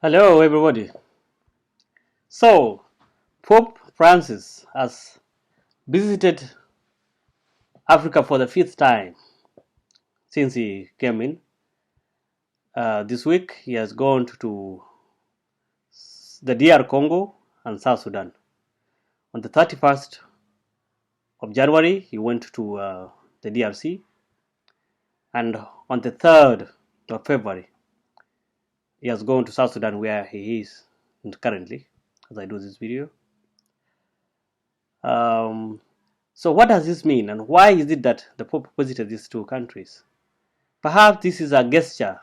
Hello, everybody. So, Pope Francis has visited Africa for the fifth time since he came in. This week, he has gone to the DR-Congo and South Sudan. On the 31st of January, he went to the DRC, and on the 3rd of February, he has gone to South Sudan, where he is currently, as I do this video. So what does this mean, and why is it that the Pope visited these two countries? Perhaps this is a gesture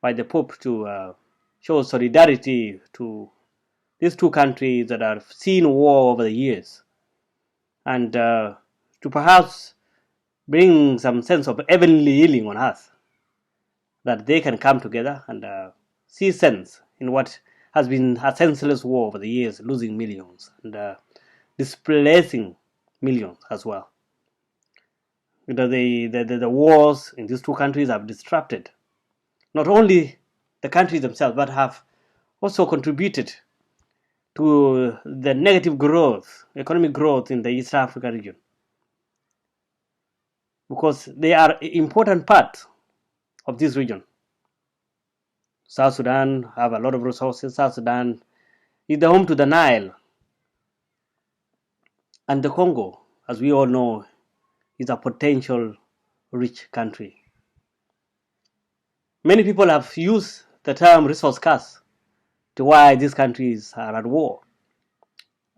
by the Pope to show solidarity to these two countries that have seen war over the years, and to perhaps bring some sense of heavenly healing on earth, that they can come together and see sense in what has been a senseless war over the years, losing millions and displacing millions as well. The wars in these two countries have disrupted not only the countries themselves, but have also contributed to the negative growth, economic growth in the East Africa region, because they are an important part of this region. South Sudan have a lot of resources. South Sudan is the home to the Nile, and the Congo, as we all know, is a potential rich country. Many people have used the term resource curse to why these countries are at war.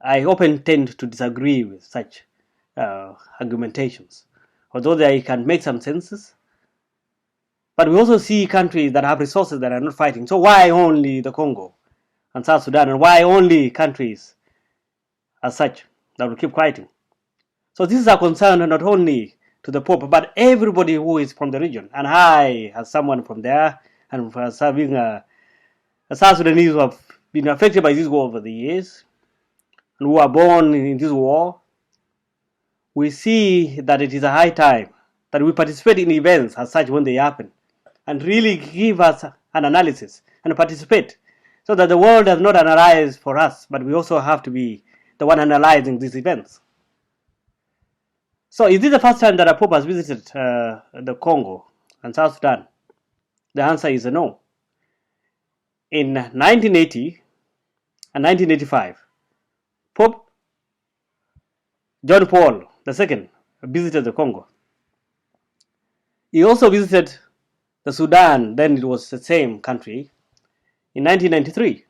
I often tend to disagree with such argumentations, although they can make some senses. But we also see countries that have resources that are not fighting. So why only the Congo and South Sudan, and why only countries as such that will keep fighting? So this is a concern not only to the Pope, but everybody who is from the region. And I, as someone from there, and as having a South Sudanese who have been affected by this war over the years, and who are born in this war, we see that it is a high time that we participate in events as such when they happen, and really give us an analysis and participate, so that the world does not analyze for us, but we also have to be the one analyzing these events. So is this the first time that a Pope has visited the Congo and South Sudan? The answer is a no. In 1980 and 1985, Pope John Paul II visited the Congo. He also visited the Sudan, then it was the same country, in 1993.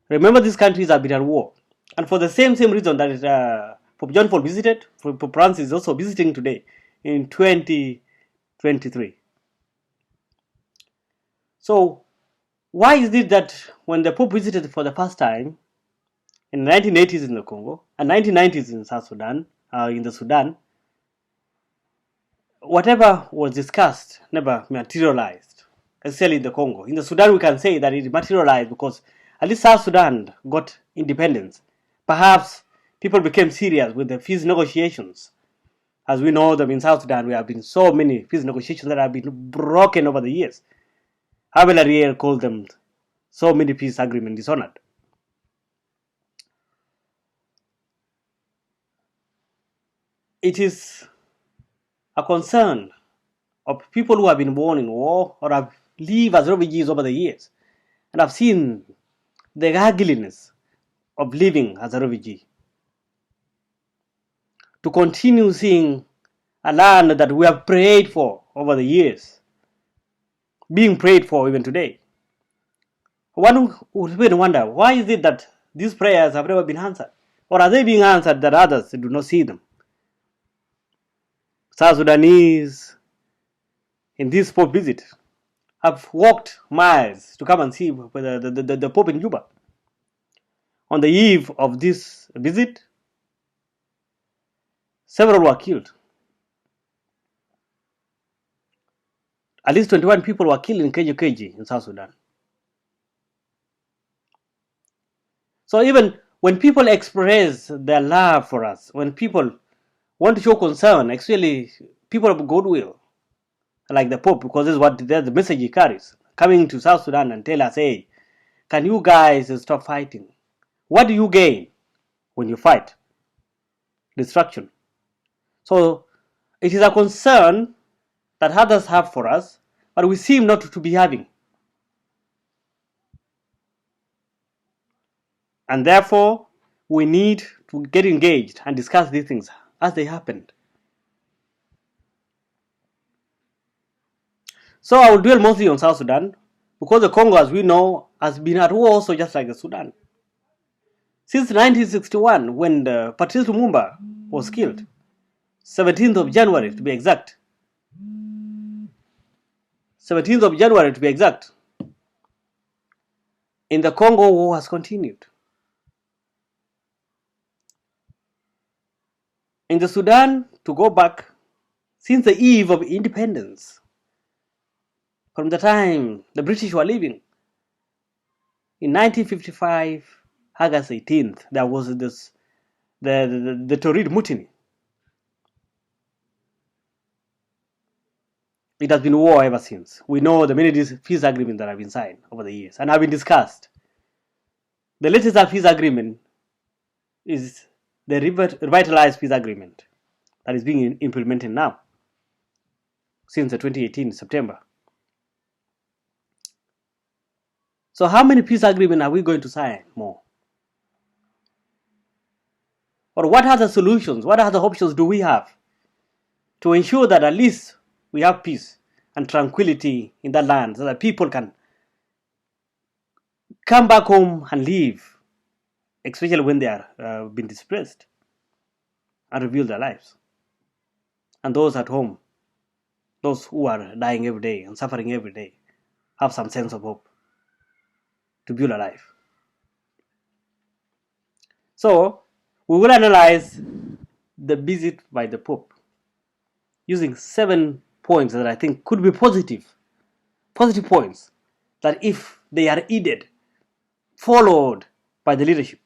Remember, these countries have been at war. And for the same reason that Pope John Paul visited, Pope Francis is also visiting today in 2023. So why is it that when the Pope visited for the first time in the 1980s in the Congo and 1990s in South Sudan, in the Sudan, whatever was discussed never materialized, especially in the Congo? In the Sudan, we can say that it materialized because at least South Sudan got independence. Perhaps people became serious with the peace negotiations. As we know them in South Sudan, there have been so many peace negotiations that have been broken over the years. Abel Ariel called them so many peace agreements dishonored. It is a concern of people who have been born in war or have lived as refugees over the years and have seen the ugliness of living as a refugee, to continue seeing a land that we have prayed for over the years being prayed for even today. One would wonder, why is it that these prayers have never been answered? Or are they being answered that others do not see them? South Sudanese in this Pope visit have walked miles to come and see the Pope in Juba. On the eve of this visit, several were killed. At least 21 people were killed in Kajo-Keji in South Sudan. So even when people express their love for us, when people want to show concern, actually people of goodwill, like the Pope, because this is what the message he carries, coming to South Sudan and tell us, hey, can you guys stop fighting? What do you gain when you fight? Destruction. So it is a concern that others have for us, but we seem not to be having. And therefore, we need to get engaged and discuss these things as they happened. So I will dwell mostly on South Sudan, because the Congo, as we know, has been at war also just like the Sudan. Since 1961, when Patrice Lumumba was killed, 17th of January to be exact. 17th of January to be exact. In the Congo, war has continued. In the Sudan, to go back, since the eve of independence, from the time the British were leaving, in 1955, August 18th, there was the Torrid Mutiny. It has been war ever since. We know the many peace agreements that have been signed over the years and have been discussed. The latest peace agreement is the revitalized peace agreement that is being implemented now since the 2018 September. So how many peace agreements are we going to sign more? Or what other solutions, what other options do we have to ensure that at least we have peace and tranquility in that land so that people can come back home and live, especially when they are been displaced, and rebuild their lives? And those at home, those who are dying every day and suffering every day, have some sense of hope to build a life. So we will analyze the visit by the Pope using 7 points that I think could be positive points that if they are heeded, followed by the leadership,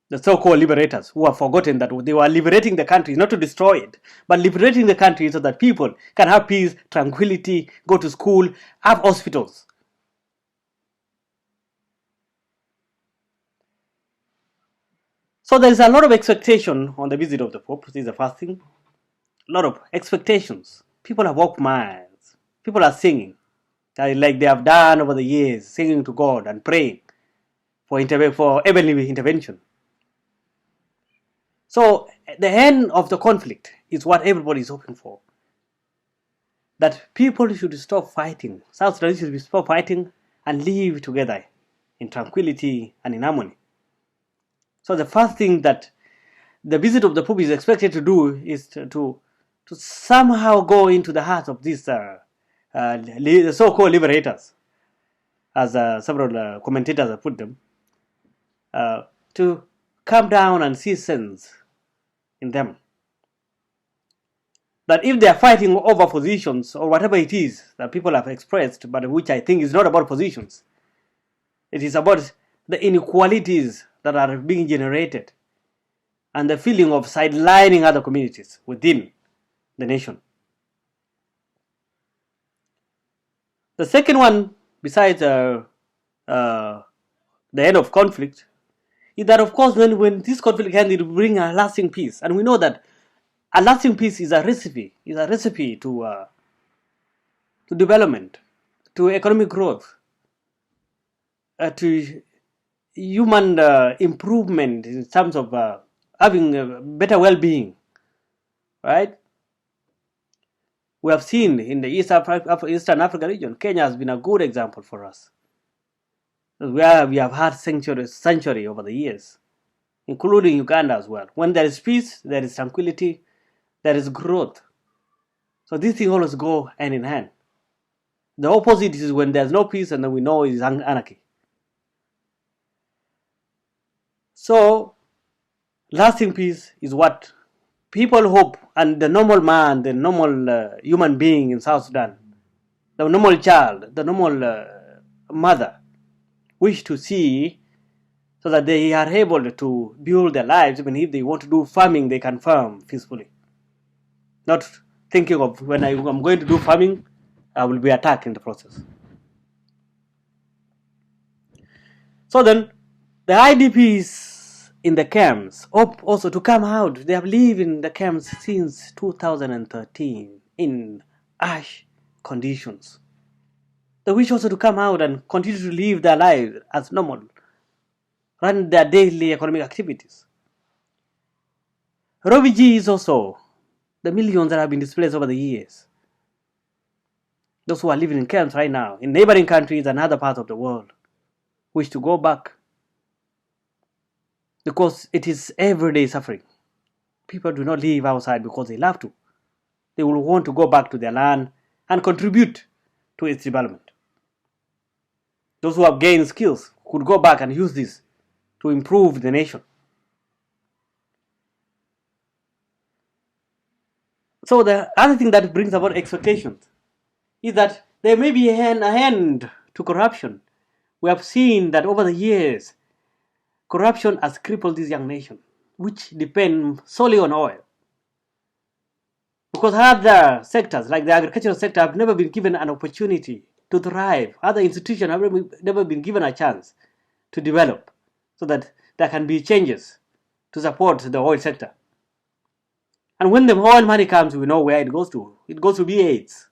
the so-called liberators who have forgotten that they were liberating the country, not to destroy it, but liberating the country so that people can have peace, tranquility, go to school, have hospitals. So there is a lot of expectation on the visit of the Pope. This is the first thing. A lot of expectations. People have walked miles. People are singing, like they have done over the years, singing to God and praying for heavenly intervention. So the end of the conflict is what everybody is hoping for. That people should stop fighting. South Sudanese should stop fighting and live together in tranquility and in harmony. So the first thing that the visit of the Pope is expected to do is to somehow go into the heart of these the so-called liberators, as several commentators have put them, to come down and see sense in them. That if they are fighting over positions or whatever it is that people have expressed, but which I think is not about positions, it is about the inequalities that are being generated and the feeling of sidelining other communities within the nation. The second one, besides the end of conflict, is that of course when this conflict ends, it will bring a lasting peace. And we know that a lasting peace is a recipe to development, to economic growth, to human improvement in terms of having better well-being, right? We have seen in the Eastern Africa region, Kenya has been a good example for us, where we have had century over the years, including Uganda as well. When there is peace, there is tranquility, there is growth. So these things always go hand in hand. The opposite is when there's no peace, and then we know it is anarchy. So lasting peace is what people hope, and the normal man, the normal human being in South Sudan, the normal child, the normal mother, wish to see, so that they are able to build their lives. Even if they want to do farming, they can farm peacefully. Not thinking of when I'm going to do farming, I will be attacked in the process. So then, the IDPs in the camps hope also to come out. They have lived in the camps since 2013 in harsh conditions. They wish also to come out and continue to live their lives as normal, run their daily economic activities. Refugees also, the millions that have been displaced over the years, those who are living in camps right now, in neighboring countries and other parts of the world, wish to go back because it is everyday suffering. People do not live outside because they love to. They will want to go back to their land and contribute to its development. Those who have gained skills could go back and use this to improve the nation. So the other thing that brings about expectations is that there may be an end to corruption. We have seen that over the years, corruption has crippled this young nation, which depend solely on oil. Because other sectors, like the agricultural sector, have never been given an opportunity to thrive. Other institutions have never been given a chance to develop so that there can be changes to support the oil sector. And when the oil money comes, we know where it goes to. It goes to B8s,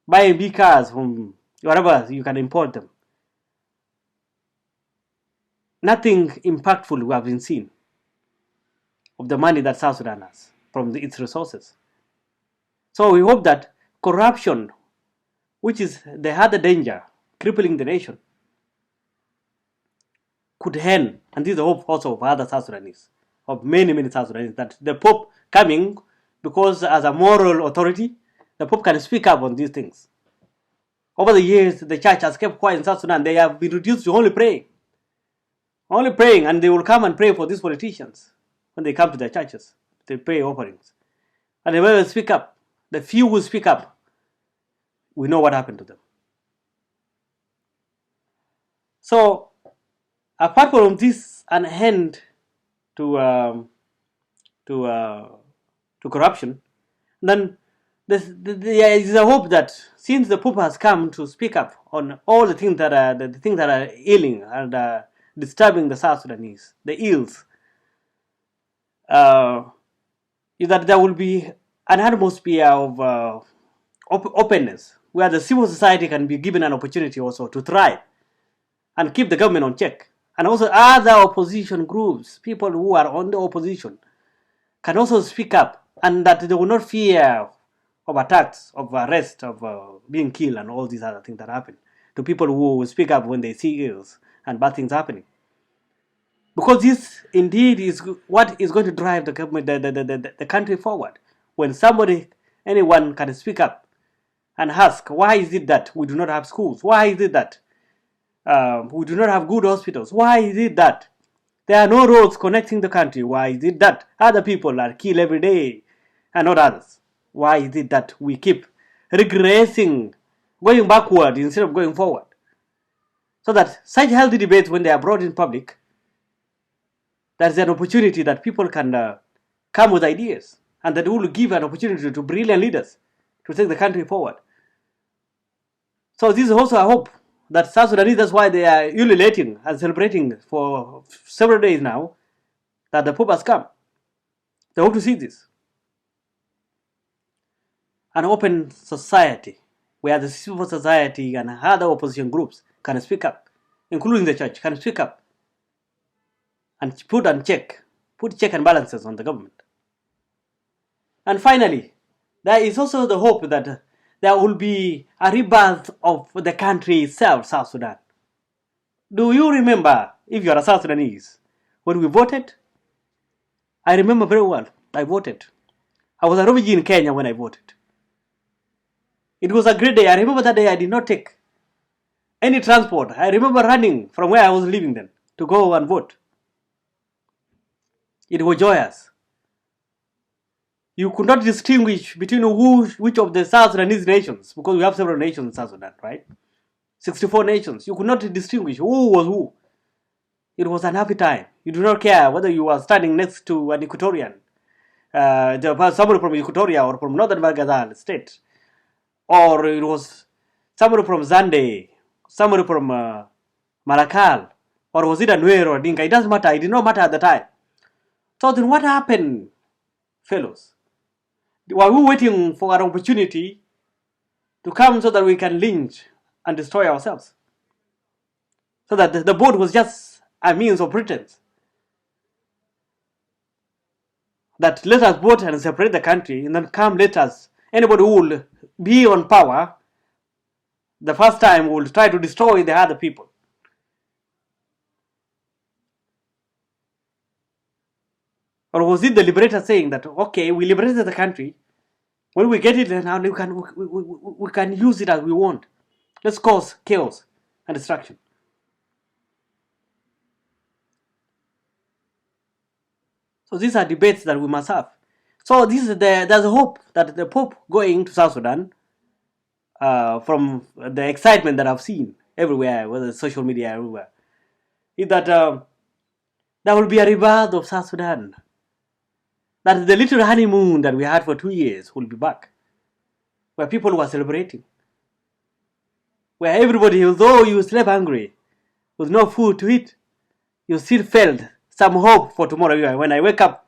buying big cars from wherever you can import them. Nothing impactful we have been seen of the money that South Sudan has from its resources. So we hope that corruption, which is the other danger crippling the nation, could end. And this is the hope also of other South Sudanese, of many South Sudanese, that the Pope coming, because as a moral authority, the Pope can speak up on these things. Over the years, the church has kept quiet in South Sudan. They have been reduced to only praying, and they will come and pray for these politicians when they come to their churches. They pray offerings, and they will speak up. The few who speak up, we know what happened to them. So, apart from this, an end to corruption, then there is a hope that since the Pope has come to speak up on all the things that are ailing and disturbing the South Sudanese, the ills, is that there will be an atmosphere of openness where the civil society can be given an opportunity also to thrive and keep the government on check. And also other opposition groups, people who are on the opposition, can also speak up, and that they will not fear of attacks, of arrest, of being killed, and all these other things that happen to people who speak up when they see ills and bad things happening. Because this indeed is what is going to drive the government, the country forward. When anyone can speak up and ask, why is it that we do not have schools? Why is it that we do not have good hospitals? Why is it that there are no roads connecting the country? Why is it that other people are killed every day and not others? Why is it that we keep regressing, going backward instead of going forward? So that such healthy debates, when they are brought in public, there is an opportunity that people can come with ideas, and that will give an opportunity to brilliant leaders to take the country forward. So this is also a hope that South Sudanese, that's why they are ululating and celebrating for several days now that the Pope has come. They hope to see this. An open society where the civil society and other opposition groups can speak up, including the church, can speak up and put check and balances on the government. And finally, there is also the hope that there will be a rebirth of the country itself, South Sudan. Do you remember, if you are a South Sudanese, when we voted? I remember very well, I voted. I was a refugee in Kenya when I voted. It was a great day. I remember that day I did not take any transport. I remember running from where I was living then to go and vote. It was joyous. You could not distinguish between which of the South Sudanese nations, because we have several nations in South Sudan, right? 64 nations. You could not distinguish who was who. It was an happy time. You do not care whether you are standing next to an Equatorian, somebody from Equatoria or from Northern Bargazal state, or it was somebody from Zande, somebody from Malakal, Or was it a Nuer or Dinka? It doesn't matter. It did not matter at the time. So then what happened, fellows? Were we waiting for an opportunity to come so that we can lynch and destroy ourselves? So that the vote was just a means of pretense. That let us vote and separate the country, and then come let us, anybody who will be on power the first time will try to destroy the other people. Or was it the liberator saying that, okay, we liberated the country, when we get it now we can use it as we want. Let's cause chaos and destruction. So these are debates that we must have. So there's a hope that the Pope going to South Sudan, from the excitement that I've seen everywhere, whether social media, everywhere, is that there will be a rebirth of South Sudan. That the little honeymoon that we had for 2 years will be back, where people were celebrating, where everybody, although you slept hungry with no food to eat, you still felt some hope for tomorrow. When I wake up,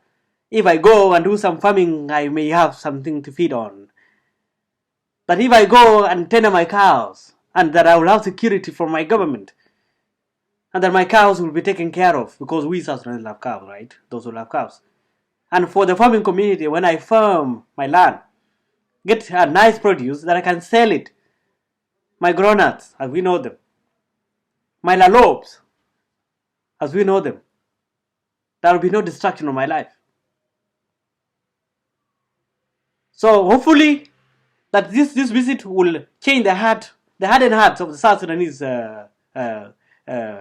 if I go and do some farming, I may have something to feed on. That if I go and tend my cows, and that I will have security from my government, and that my cows will be taken care of, because we South Sudanese love cows, right? Those who love cows. And for the farming community, when I farm my land, get a nice produce, that I can sell it. My groundnuts, as we know them. My lalobes, as we know them. There will be no destruction of my life. So hopefully that this visit will change the heart and hearts of the South Sudanese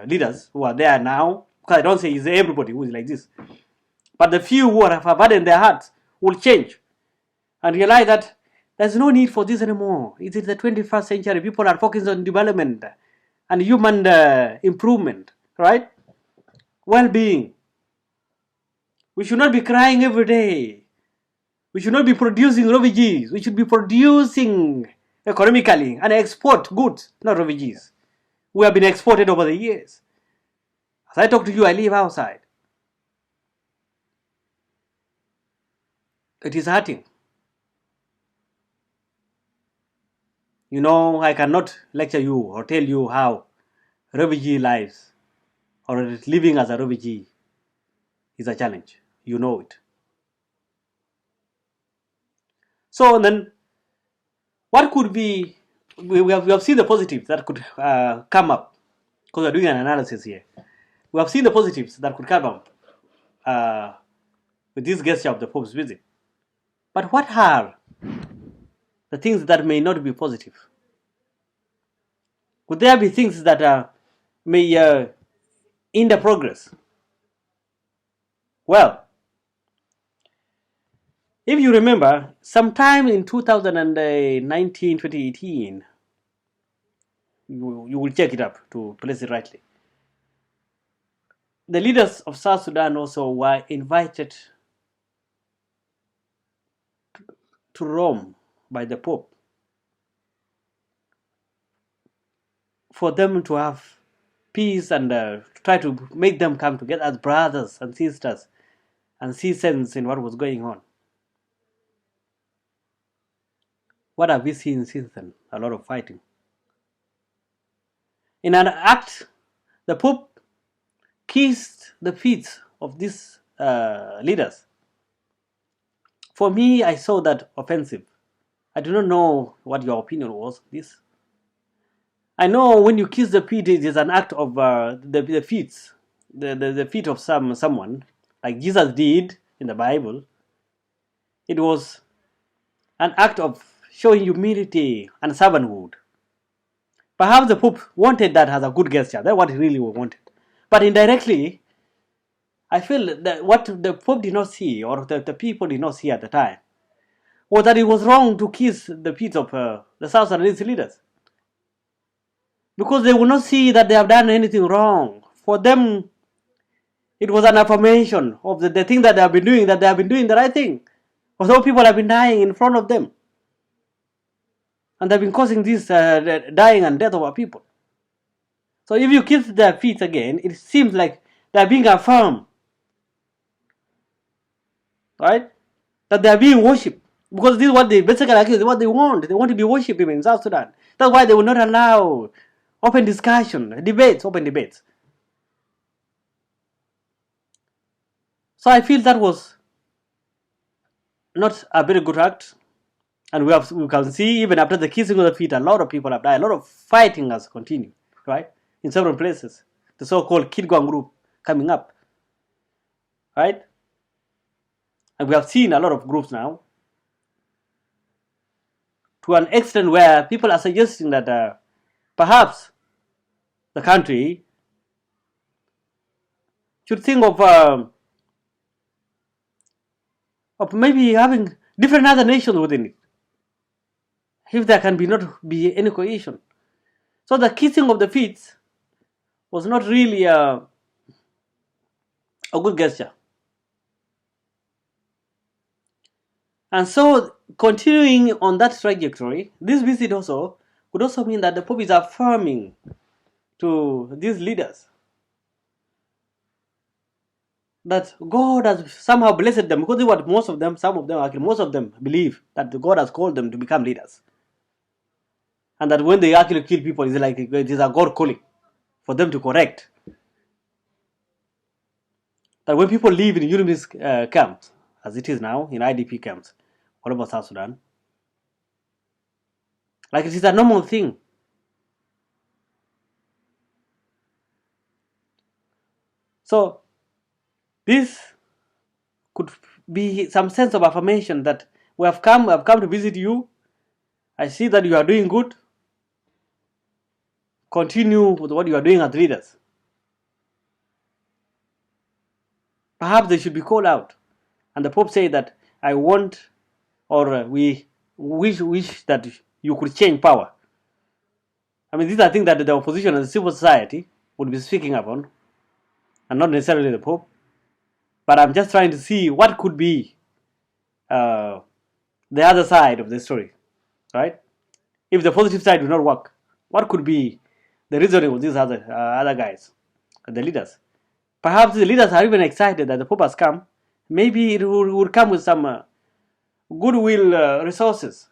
leaders who are there now. Because I don't say it's everybody who is like this. But the few who have hardened their hearts will change and realize that there's no need for this anymore. It is the 21st century. People are focused on development and human improvement, right? Well-being. We should not be crying every day. We should not be producing refugees. We should be producing economically and export goods, not refugees. We have been exported over the years. As I talk to you, I live outside. It is hurting. You know, I cannot lecture you or tell you how refugee lives or living as a refugee is a challenge. You know it. So then, what could be, we have seen the positives that could come up, because we're doing an analysis here. We have seen the positives that could come up with this gesture of the Pope's visit. But what are the things that may not be positive? Could there be things that may hinder progress? Well, if you remember, sometime in 2019, 2018, you will check it up to place it rightly. The leaders of South Sudan also were invited to Rome by the Pope for them to have peace and try to make them come together as brothers and sisters and see sense in what was going on. What have we seen since then? A lot of fighting. In an act, the Pope kissed the feet of these leaders. For me, I saw that offensive. I do not know what your opinion was on this. I know when you kiss the feet, it is an act of the feet, the feet of someone, like Jesus did in the Bible. It was an act of showing humility and servanthood. Perhaps the Pope wanted that as a good gesture. That's what he really wanted. But indirectly, I feel that what the Pope did not see, or the people did not see at the time, was that it was wrong to kiss the feet of the South Sudanese leaders. Because they will not see that they have done anything wrong. For them, it was an affirmation of the thing that they have been doing, that they have been doing the right thing. Although people have been dying in front of them. And they've been causing this dying and death of our people. So if you kiss their feet again, it seems like they are being affirmed, right? That they are being worshipped. Because this is what they basically accuse, what they want. They want to be worshipped in South Sudan. That's why they will not allow open discussion, debates, open debates. So I feel that was not a very good act. And we can see even after the kissing of the feet, a lot of people have died. A lot of fighting has continued, right? In several places. The so-called Kidgwang group coming up, right? And we have seen a lot of groups now, to an extent where people are suggesting that perhaps the country should think of maybe having different other nations within it, if there can not be any cohesion. So the kissing of the feet was not really a good gesture. And so continuing on that trajectory, this visit also could also mean that the Pope is affirming to these leaders that God has somehow blessed them, because what most of them believe that God has called them to become leaders, and that when they actually kill people, it's like it is a God calling for them to correct. That when people live in UNIMIS camps, as it is now in IDP camps all over South Sudan, like it is a normal thing. So this could be some sense of affirmation that I've come to visit you. I see that you are doing good. Continue with what you are doing as leaders. Perhaps they should be called out. And the Pope said that I want, or we wish that you could change power. I mean, these are things that the opposition and the civil society would be speaking upon, and not necessarily the Pope. But I'm just trying to see what could be the other side of the story, right? If the positive side will not work, what could be the reasoning of these other guys, the leaders? Perhaps the leaders are even excited that the Pope has come. Maybe it will come with some goodwill resources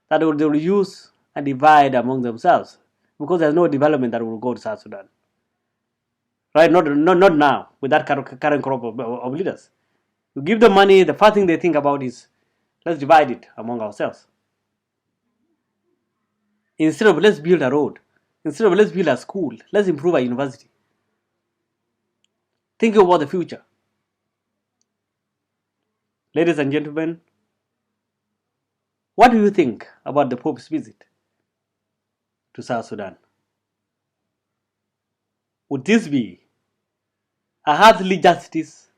that they will use and divide among themselves, because there's no development that will go to South Sudan. Right? Not now, with that current crop of leaders. You give them money, the first thing they think about is, let's divide it among ourselves. Instead of let's build a road, instead of let's build a school, let's improve a university. Think about the future. Ladies and gentlemen, what do you think about the Pope's visit to South Sudan? Would this be a earthly justice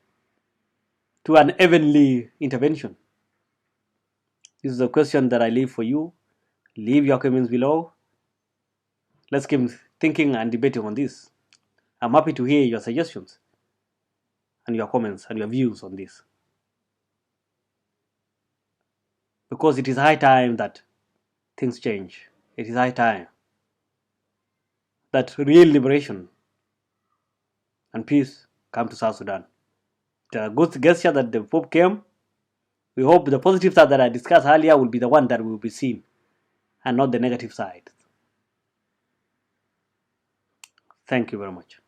to an heavenly intervention? This is a question that I leave for you. Leave your comments below. Let's keep thinking and debating on this. I'm happy to hear your suggestions and your comments and your views on this, because it is high time that things change. It is high time that real liberation and peace come to South Sudan. It's a good gesture that the Pope came. We hope the positive side that I discussed earlier will be the one that will be seen, and not the negative side. Thank you very much.